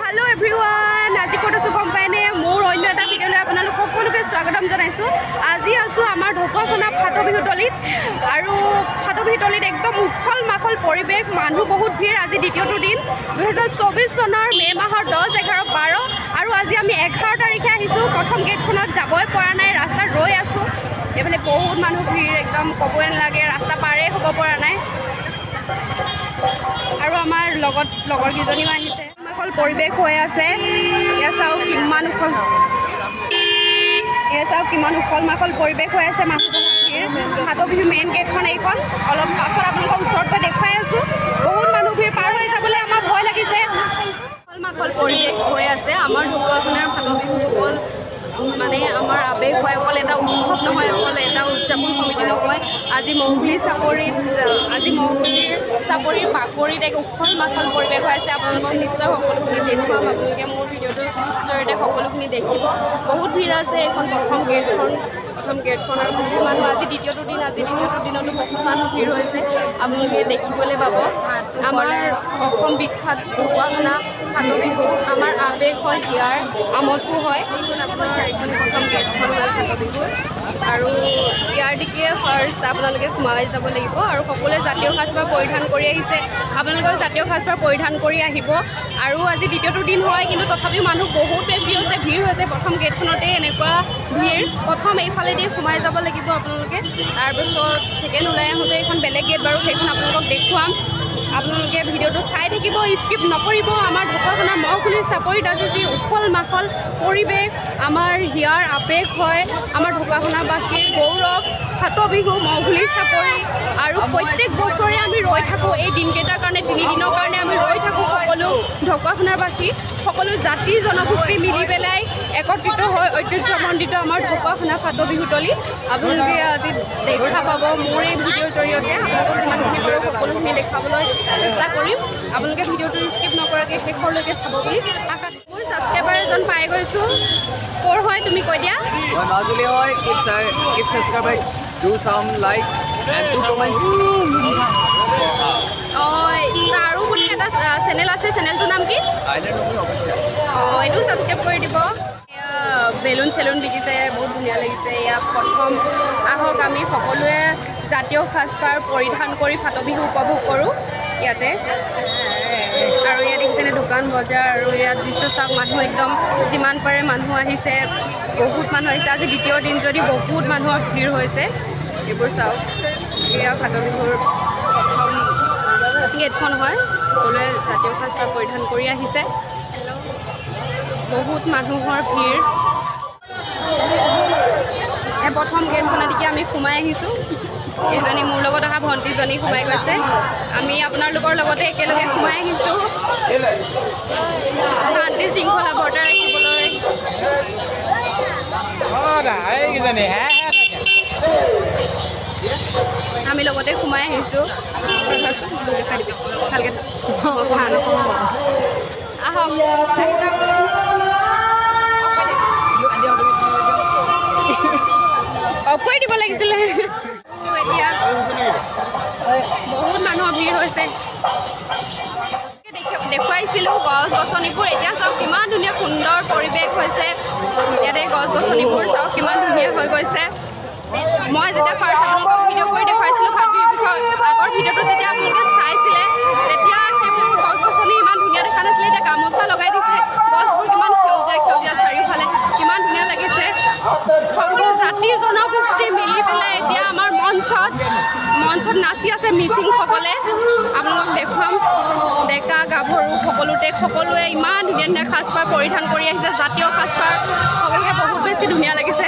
hello everyone आज कत आसो गम पाने मोर अन्य एटा भिडिओ आपनालोक सकलोके स्वागतम जनाइছো আজি आसो आमार ढकुवाखाना फाटबिहुतलित और फाटबिहुतलित एकदम उखल माखल परिवेश मानुह बहुत भीड़ आज द्वितीयটো दिन 2024 सनर मे माहर 10, 11, 12 और आज आम 11 तारिखे आहिছো प्रथम गेटखনত जाबय পৰা নাই रास्ता रৈ आसो एफाले बहुत मानुह भीड़ एकदम कबय नालागे रास्ता पारे हब পৰা নাই और आमार लगत लगर किजनीও আহিছে माखल परिवेश হৈ আছে ইয়া চাও কিমান উখল माखल परिवेश হৈ আছে মানুহ फाटबिहु मेन गेटखन এইখন অলপ পাছত আপোনালোকক ওচৰত গৈ দেখাই আছো বহুত মানুহ ভিৰ পাৰ হৈ যাবলৈ আমাৰ ভয় লাগিছে माखल परिवेश হৈ আছে আমাৰ ঢকুৱাখানাৰ ফাটবিহু হ'ল মানে আমাৰ আবেগ হয় অকল এটা উৎসৱ নহয় অকল এটা উদযাপন সমিতি নহয় আজি মৌগুলি চাপৰিৰ বাকৰিত এক উখল মাখল পৰিৱেশ হৈ আছে আপোনালোকক নিশ্চয় সকলোখিনি দেখুৱাম আপোনালোকে মোৰ ভিডিঅ'টোৰ জৰিয়তে সকলোখিনি দেখিব বহুত ভিৰ আছে এখন প্ৰথম গেটখন আৰু বহুত মানুহ আজি দ্বিতীয়টো দিনতো বহুত মানুহ ভিৰ হৈছে আপোনালোকে দেখিবলৈ পাব আমাৰ অসম বিখ্যাত ঢকুৱাখানা ফাটবিহু আমাৰ আবেগ হয় হিয়াৰ আমঠু হয় আপোনাৰ এইখন প্ৰথম গেটখন হয় ফাটবিহুৰ আৰু ইয়াৰ দিকে ফাৰ্ষ্ট আপোনালোকে সোমাই যাব লাগিব আৰু সকলোৱে জাতীয় সাজপাৰ পৰিধান কৰি আহিছে আপোনালোকেও জাতীয় সাজপাৰ পৰিধান কৰি আহিব আৰু আজি দ্বিতীয়টো দিন হয় কিন্তু তথাপিও মানুহ বহুত বেছি হৈছে ভিৰ হৈছে প্ৰথম গেটখনতে এনেকুৱা ভিৰ প্ৰথম এইফালেদি সোমাই যাব লাগিব আপোনালোকে তাৰপিছত ছেকেণ্ড ওলাই আহোঁতে এইখন বেলেগ গেট বাৰু সেইখন আপোনালোকক দেখুৱাম আপোনালোকে ভিডিঅ'টো চাই থাকিব স্কিপ নকৰিব আমাৰ ঢকুৱাখানা মৌগুলি চাপৰিত আজি যি উখল মাখল পৰিৱেশ আমাৰ হিয়াৰ আবেগ হয় আমাৰ ঢকুৱাখানাবাসীৰ গৌৰৱ ফাটবিহু মৌগুলি চাপৰি আৰু প্ৰত্যেক বছৰে আমি ৰৈ থাকোঁ এই দিনকেইটাৰ কাৰণে 3 দিনৰ কাৰণে আমি ৰৈ থাকোঁ সকলো ঢকুৱাখানাবাসী সকলো জাতি জনগোষ্ঠী মিলি পেলাই একত্ৰিত হৈ ঐতিহ্যমণ্ডিত আমাৰ ঢকুৱাখানা ফাটবিহুতলি আপোনালোকে আজি দেখা পাব মোৰ এই ভিডিঅ'ৰ জৰিয়তে আপোনালোকক যিমানখিনি পাৰোঁ সকলোখিনি দেখাবলৈ চেষ্টা কৰিম আপোনালোকে ভিডিঅ'টো স্কিপ নকৰাকৈ শেষলৈকে চাব বুলি আশা মোৰ ছাবস্ক্ৰাইবাৰ এজন পাই গৈছোঁ ক'ৰ হয় তুমি কৈ দিয়া মাজুলী হয় keep subscribe do some like and do comments আৰু বুলি এটা চেনেল আছে চেনেলটোৰ নাম কি এইটো ছাবস্ক্ৰাইব কৰি দিব বেলুন চেলুন বিকিছে বহুত ধুনীয়া লাগিছে এয়া প্ৰথম আহক আমি সকলোৱে জাতীয় সাজপাৰ পৰিধান কৰি ফাটবিহু উপভোগ কৰোঁ ইয়াতে আৰু ইয়াত দেখিছেনে দোকান বজাৰ আৰু ইয়াত দৃশ্য চাওক মানুহ একদম যিমান পাৰে মানুহ আহিছে বহুত মানুহ আহিছে আজি দ্বিতীয় দিন যদি বহুত মানুহৰ ভিৰ হৈছে এইবোৰ চাওক এয়া ফাটবিহুৰ প্ৰথম গেটখন হয় সকলোৱে জাতীয় সাজপাৰ পৰিধান কৰি আহিছে বহুত মানুহৰ ভিৰ এই প্ৰথম গেটখনেদিকে আমি সোমাই আহিছোঁ এইজনী মোৰ লগত অহা ভণ্টিজনী সোমাই গৈছে আমি আপোনালোকৰ লগতে একেলগে সোমাই আহিছোঁ শান্তি শৃংখলা বৰ্তাই ৰাখিবলৈ আমি লগতে সোমাই আহিছোঁ ভালকৈ আহক অফ কৰি দিব লাগিছিলে এতিয়া বহুত মানুহৰ ভিৰ হৈছে দেখুৱাইছিলোঁ গছ গছনিবোৰ এতিয়া চাওক কিমান ধুনীয়া সুন্দৰ পৰিৱেশ হৈছে ইয়াতে গছ গছনিবোৰ চাওক কিমান ধুনীয়া হৈ গৈছে মই যেতিয়া ফাৰ্ষ্ট আপোনালোকক ভিডিঅ' কৰি দেখুৱাইছিলোঁ ফাটবিহুৰ বিষয়ে আগৰ ভিডিঅ'টো যেতিয়া আপোনালোকে চাইছিলে তেতিয়া সেইবোৰ গছ গছনি ইমান ধুনীয়া দেখা নাছিলে এতিয়া গামোচা লগাই দিছে গছবোৰ কিমান সেউজীয়া চাৰিওফালে কিমান ধুনীয়া লাগিছে সকলো জাতি জনগোষ্ঠী মিলি পেলাই এতিয়া আমাৰ মঞ্চত নাচি আছে মিচিংসকলে আপোনালোকক দেখুৱাম ডেকা গাভৰু সকলোৱে ইমান ধুনীয়া ধুনীয়া সাজপাৰ পৰিধান কৰি আহিছে জাতীয় সাজপাৰ সকলোকে বহুত বেছি ধুনীয়া লাগিছে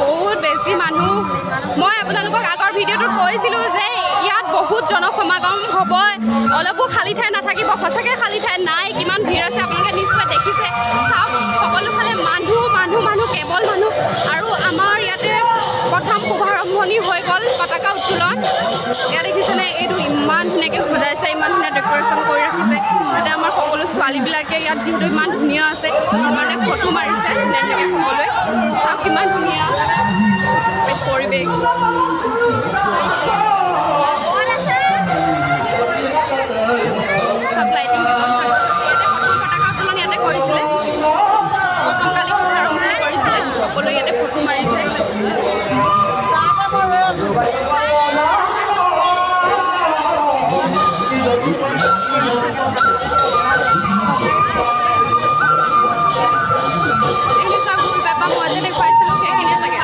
বহুত বেছি মানুহ মই আপোনালোকক আগৰ ভিডিঅ'টোত কৈছিলোঁ যে ইয়াত বহুত জনসমাগম হ'ব অলপো খালী ঠাই নাথাকিব সঁচাকৈ খালী ঠাই নাই কিমান ভিৰ আছে আপোনালোকে নিশ্চয় দেখিছে চাওক সকলোফালে মানুহ কেৱল মানুহ আৰু আমাৰ ইয়াতে প্ৰথম শুভাৰম্ভণি হৈ গ'ল পতাকা উত্তোলন ইয়াত দেখিছেনে এইটো ইমান ধুনীয়াকৈ সজাইছে ইমান ধুনীয়া ডেক'ৰেশ্যন কৰি ৰাখিছে তাতে আমাৰ সকলো ছোৱালীবিলাকে ইয়াত যিহেতু ইমান ধুনীয়া আছে সেইকাৰণে ফটো মাৰিছে ধুনীয়াকৈ সকলোৱে চাওক কিমান ধুনীয়া পৰিৱেশ এইখিনি চাওক ফুল পেপাৰ মই যে দেখুৱাইছিলোঁ সেইখিনিয়ে চাগে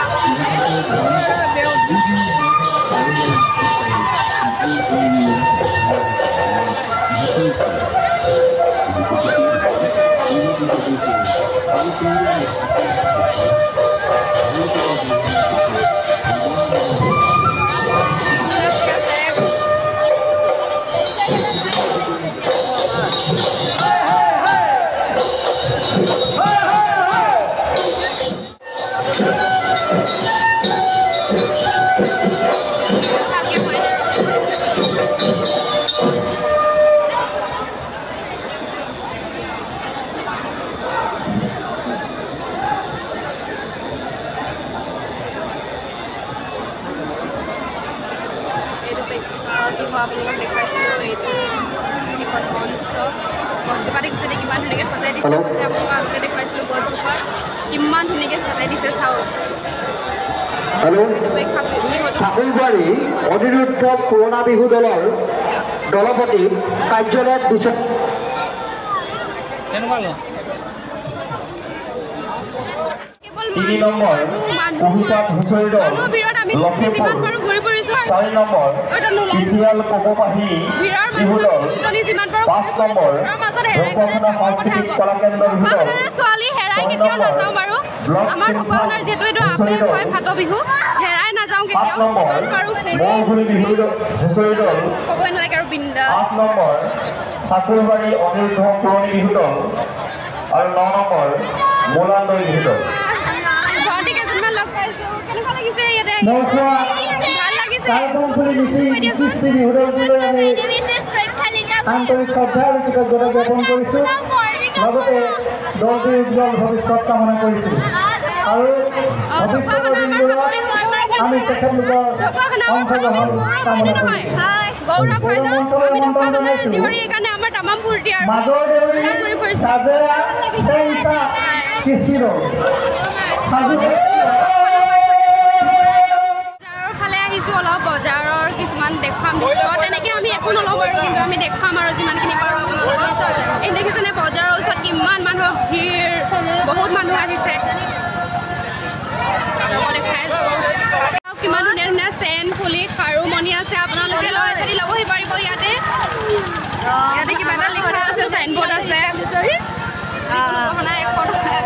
আপোনালোকক দেখুৱাইছিলোঁ এইটো এখন গছজোপা দেখিছে দেই কিমান ধুনীয়াকৈ সজাই দিছে মই যে আপোনালোকক আগতে দেখুৱাইছিলোঁ গছজোপা কিমান ধুনীয়াকৈ সজাই দিছে চাওক ঠাকুৰবাৰী অনিৰুদ্ধ পুৰণা বিহু দলৰ দলপতি কাৰ্যালয়ত পিছত ছোৱালী হেৰাই কেতিয়াও নাযাওঁ বাৰু আমাৰ সকলোৰে যিহেতু এইটো আৱেগ হয় ফাট বিহু হেৰাই নাযাওঁ কেতিয়াও যিমান পাৰোঁ ক'বই নালাগে আৰু বিন্দাছ ঠাকুৰবাৰী অনিৰুদ্ধ পুৰণি বিহু দল আৰু 9 নম্বৰ মোলানৈ বিহু দল ভণ্টি কেইজনমান লগ পাইছোঁ কেনেকুৱা লাগিছে ইয়াতে ভাল লাগিছে আন্তৰিক শ্ৰদ্ধা আৰু কৃতজ্ঞতা জ্ঞাপন কৰিছোঁ লগতে দলটিৰ উজ্জ্বল ভৱিষ্যত কামনা কৰিছোঁ আৰু ভৱিষ্যতৰ দিনবোৰত আমি তেখেতলোকৰ অংশগ্ৰহণ কামনা কৰিছোঁ মাজৰ দেউৰী চাজেৰা চেংচা কৃষ্ণিৰ ফালে আহিছোঁ অলপ বজাৰৰ কিছুমান দেখুৱাম দৃশ্য তেনেকৈ আমি একো নলওঁ বাৰু কিন্তু আমি দেখুৱাম আৰু যিমানখিনি পাৰোঁ আপোনালোকক এই দেখিছেনে বজাৰৰ ওচৰত কিমান মানুহৰ ভিৰ বহুত মানুহ আহিছে দেখাই আছোঁ কিমান ধুনীয়া ধুনীয়া চেন ফুলি খাৰুমণি আছে আপোনালোকে লয় যদি ল'বহি পাৰিব ইয়াতে কিবা এটা লিখা আছে চাইনবোৰ্ড আছে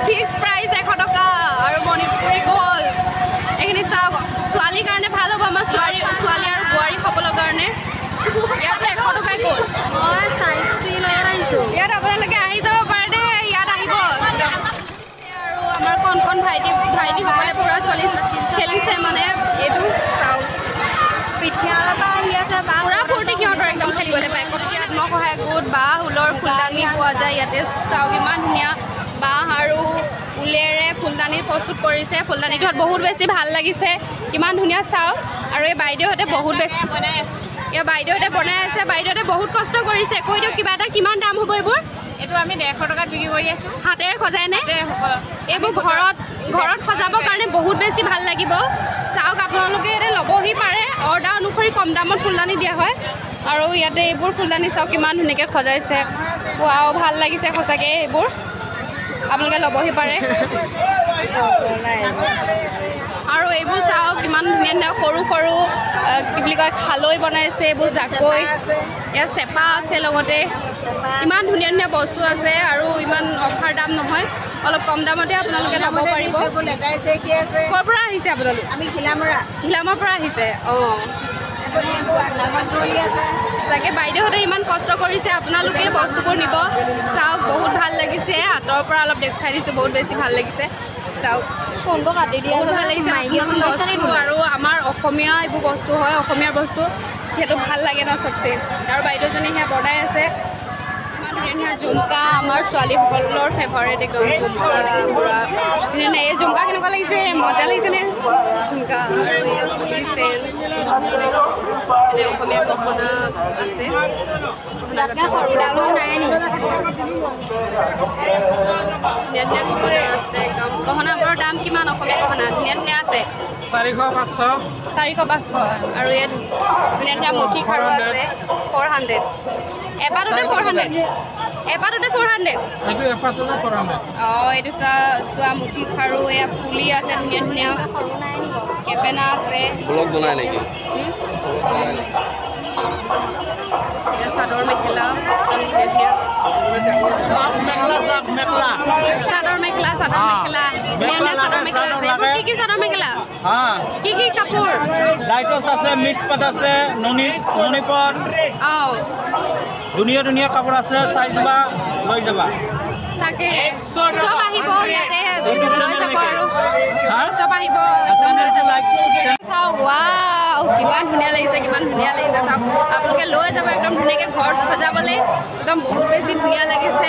ফিক্স প্ৰাইচ 100 টকা আৰু মণিপুৰী গ'ল এইখিনি চাওক ছোৱালীৰ কাৰণে ভাল হ'ব আমাৰ ছোৱালী আৰু বোৱাৰীসকলৰ কাৰণে ইয়াতো 100 টকাই গ'ল মই চাইছি লৈ আহিছোঁ ইয়াত আপোনালোকে আহি যাব পাৰে দেই ইয়াত আহিব আৰু আমাৰ কণ কণ ভাইটিসকলে পূৰা ছোৱালী খেলিছে মানে এইটো চাওক পিঠা আহি আছে পূৰা ফূৰ্তি সিহঁতৰ একদম খেলিবলৈ পায় গতিকে আত্মসহায়ক গোট বাঁহ ঊলৰ ফুলদানি পোৱা যায় ইয়াতে চাওক ইমান ধুনীয়া বাঁহ আৰু ঊলেৰে ফুলদানি প্ৰস্তুত কৰিছে ফুলদানিটোত বহুত বেছি ভাল লাগিছে কিমান ধুনীয়া চাওক আৰু এই বাইদেউহঁতে বহুত বেছি ইয়াৰ বাইদেউহঁতে বনাই আছে বাইদেউহঁতে বহুত কষ্ট কৰিছে কৈ দিয়ক কিবা এটা কিমান দাম হ'ব এইবোৰ এইটো আমি 150 টকাত বিক্ৰী কৰি আছোঁ হাতেৰে সজাই নে এইবোৰ ঘৰত সজাবৰ কাৰণে বহুত বেছি ভাল লাগিব চাওক আপোনালোকে ইয়াতে ল'বহি পাৰে অৰ্ডাৰ অনুসৰি কম দামত ফুলদানি দিয়া হয় আৰু ইয়াতে এইবোৰ ফুলদানি চাওক কিমান ধুনীয়াকৈ সজাইছে ৱাও ভাল লাগিছে সঁচাকৈ এইবোৰ আপোনালোকে ল'বহি পাৰে আৰু এইবোৰ চাওক কিমান ধুনীয়া ধুনীয়া সৰু সৰু কি বুলি কয় খালৈ বনাইছে এইবোৰ জাকৈ ইয়াত চেপা আছে লগতে ইমান ধুনীয়া ধুনীয়া বস্তু আছে আৰু ইমান অফাৰ দাম নহয় অলপ কম দামতে আপোনালোকে ল'ব পাৰিব ক'ৰ পৰা আহিছে আপোনালোক আমি ঘিলামৰ পৰা আহিছে অঁ তাকে বাইদেউহঁতে ইমান কষ্ট কৰিছে আপোনালোকে বস্তুবোৰ নিব চাওক বহুত ভাল লাগিছে আঁতৰৰ পৰা অলপ দেখুৱাই দিছোঁ বহুত বেছি ভাল লাগিছে চাওক কোনটো কাটি দিয়া ভাল লাগিছে বস্তু আৰু আমাৰ অসমীয়া এইবোৰ বস্তু হয় অসমীয়াৰ বস্তু যিহেতু ভাল লাগে ন চবচে আৰু বাইদেউজনী সেয়া বনাই আছে ইমান ধুনীয়া ধুনীয়া ঝুমকা আমাৰ ছোৱালীসকলৰ ফেভাৰেট একদম ঝুমকা পূৰা ধুনীয়া এই ঝুমকা কেনেকুৱা লাগিছে মজা লাগিছেনে ঝুমকা আৰু এয়া ফুলিছে এতিয়া অসমীয়া গহনা আছে ধুনীয়া ধুনীয়া গহনা আছে একদম গহনাবোৰৰ দাম কিমান অসমীয়া গহনা ধুনীয়া ধুনীয়া আছে 400-500 আৰু ইয়াত ধুনীয়া ধুনীয়া মুঠি খাৰু আছে 400 এপাততে 400 এপাততে 400 এইটো এপাততে 400 এইটো চোৱা মুঠি খাৰু এয়া ফুলি আছে ধুনীয়া ধুনীয়া কেপেনা আছে ব্লগ বনাই নেকি এয়া চাদৰ মেখেলা ধুনীয়া চাদৰ মেখেলা চাদৰ মেখেলা আছে এইবোৰ কি চাদৰ মেখেলা কি কাপোৰ লাইটছ আছে মিক্স পাট আছে ননিপট ধুনীয়া কাপোৰ আছে চাই যাবা লৈ যাবা তাকে সব আহিব ইয়াতে লৈ যাব আৰু সব আহিব চাওক ৱাও কিমান ধুনীয়া লাগিছে চাওক আপোনালোকে লৈ যাব একদম ধুনীয়াকৈ ঘৰত সজাবলৈ একদম বহুত বেছি ধুনীয়া লাগিছে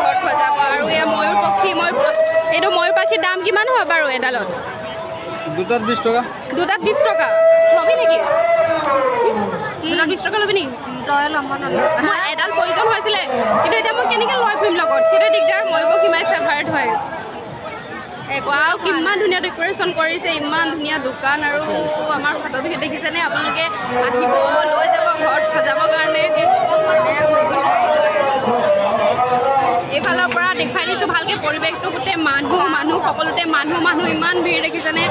ঘৰত সজাব আৰু এয়া ময়ূৰ পক্ষী এইটো ময়ূৰ পক্ষীৰ দাম কিমান হয় বাৰু এডালত দুটাত 20 টকা দুটাত 20 টকা ল'বি নেকি দুটাত 20 টকা ল'বি নেকি তই ল'ব মই এডাল প্ৰয়োজন হৈছিলে কিন্তু এতিয়া মই কেনেকৈ লৈ ফুৰিম লগত সেইটো দিগদাৰ ময়ূৰ পক্ষী মাই ফেভাৰেট হয় ৱাও কিমান ধুনীয়া ডেকৰেশ্যন কৰিছে ইমান ধুনীয়া দোকান আৰু আমাৰ ফটো বিহু দেখিছেনে আপোনালোকে আহিব লৈ যাব ঘৰত সজাবৰ কাৰণে এইফালৰ পৰা দেখুৱাই দিছোঁ ভালকৈ পৰিৱেশটো গোটেই মানুহ সকলোতে মানুহ ইমান ভিৰ দেখিছেনে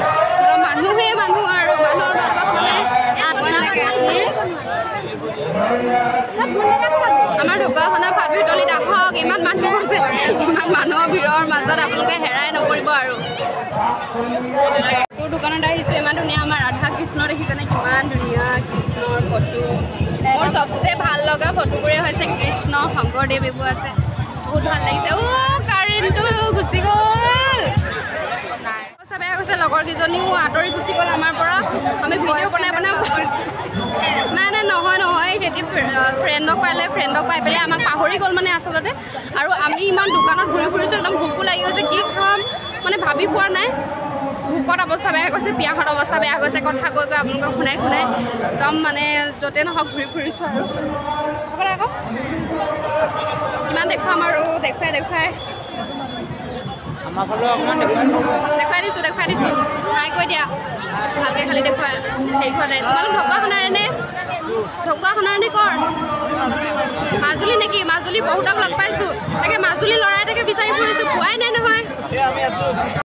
মানুহে মানুহ আৰু মানুহৰ মাজত মানে আমাৰ ঢকুৱাখানা ফাটভিতলিত আহক ইমান মানুহ আছে ইমান মানুহৰ ভিৰৰ মাজত আপোনালোকে হেৰাই নপৰিব আৰু মোৰ দোকানত আহিছোঁ ইমান ধুনীয়া আমাৰ ৰাধা কৃষ্ণ দেখিছেনে কিমান ধুনীয়া কৃষ্ণৰ ফটো মোৰ চবচে ভাল লগা ফটোবোৰে হৈছে কৃষ্ণ শংকৰদেৱ এইবোৰ আছে বহুত ভাল লাগিছে কাৰেণ্টটো গুচি গ'ল অৱস্থা বেয়া গৈছে লগৰ কেইজনীও আঁতৰি গুচি গ'ল আমাৰ পৰা আমি ভিডিঅ' বনাই নাই নহয় সিহঁতি ফ্ৰেণ্ডক পাই পেলাই আমাক পাহৰি গ'ল মানে আচলতে আৰু আমি ইমান দোকানত ঘূৰি ফুৰিছোঁ একদম ভোকো লাগি গৈছে কি খাম মানে ভাবি পোৱা নাই ভোকত অৱস্থা বেয়া গৈছে পিয়াহত অৱস্থা বেয়া গৈছে কথা কৈ আপোনালোকক শুনাই একদম মানে য'তে নহওক ঘূৰি ফুৰিছোঁ আৰু আকৌ কিমান দেখুৱাম আৰু দেখুৱাই দেখুৱাই দিছোঁ ট্ৰাই কৰি দিয়া ভালকৈ খালি দেখুৱাই হেৰি খোৱা নাই তোমালোক ঢকুৱাখানাৰ নে কৰ মাজুলী নেকি মাজুলী বহুতক লগ পাইছোঁ তাকে মাজুলী ল'ৰাই তাকে বিচাৰি ফুৰিছোঁ পোৱাই নাই নহয়